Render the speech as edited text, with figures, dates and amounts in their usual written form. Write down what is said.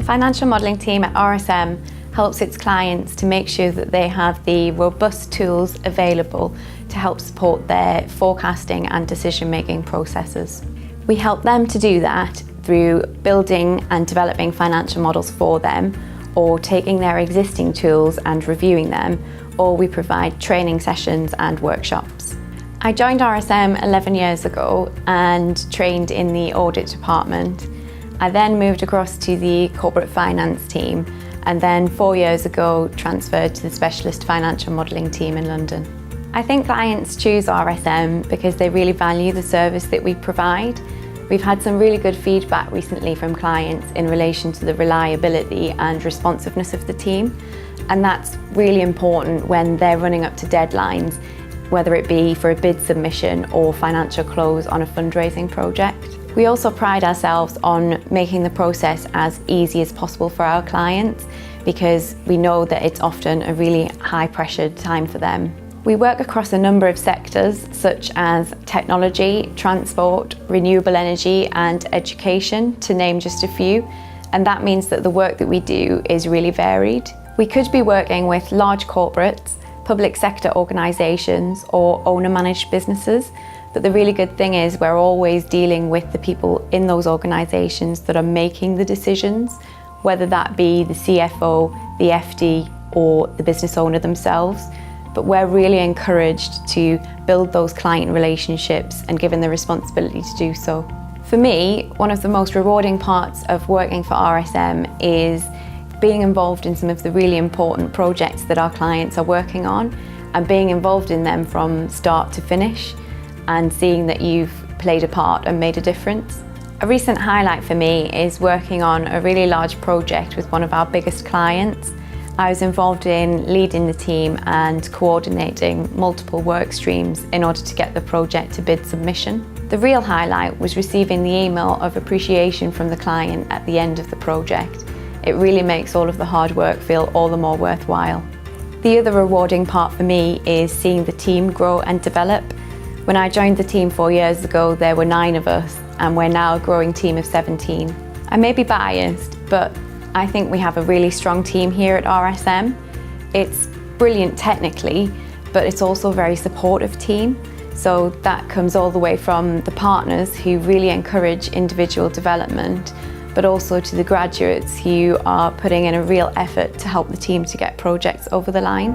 Financial modelling team at RSM helps its clients to make sure that they have the robust tools available to help support their forecasting and decision-making processes. We help them to do that through building and developing financial models for them, or taking their existing tools and reviewing them, or we provide training sessions and workshops. I joined RSM 11 years ago and trained in the audit department. I then moved across to the corporate finance team, and then 4 years ago transferred to the specialist financial modelling team in London. I think clients choose RSM because they really value the service that we provide. We've had some really good feedback recently from clients in relation to the reliability and responsiveness of the team, and that's really important when they're running up to deadlines, whether it be for a bid submission or financial close on a fundraising project. We also pride ourselves on making the process as easy as possible for our clients, because we know that it's often a really high pressured time for them. We work across a number of sectors such as technology, transport, renewable energy and education, to name just a few, and that means that the work that we do is really varied. We could be working with large corporates, public sector organisations or owner-managed businesses, but the really good thing is we're always dealing with the people in those organisations that are making the decisions, whether that be the CFO, the FD or the business owner themselves. But we're really encouraged to build those client relationships and given the responsibility to do so. For me, one of the most rewarding parts of working for RSM is being involved in some of the really important projects that our clients are working on, and being involved in them from start to finish and seeing that you've played a part and made a difference. A recent highlight for me is working on a really large project with one of our biggest clients. I was involved in leading the team and coordinating multiple work streams in order to get the project to bid submission. The real highlight was receiving the email of appreciation from the client at the end of the project. It really makes all of the hard work feel all the more worthwhile. The other rewarding part for me is seeing the team grow and develop. When I joined the team 4 years ago, there were 9 of us, and we're now a growing team of 17. I may be biased, but I think we have a really strong team here at RSM. It's brilliant technically, but it's also a very supportive team. So that comes all the way from the partners who really encourage individual development, but also to the graduates who are putting in a real effort to help the team to get projects over the line.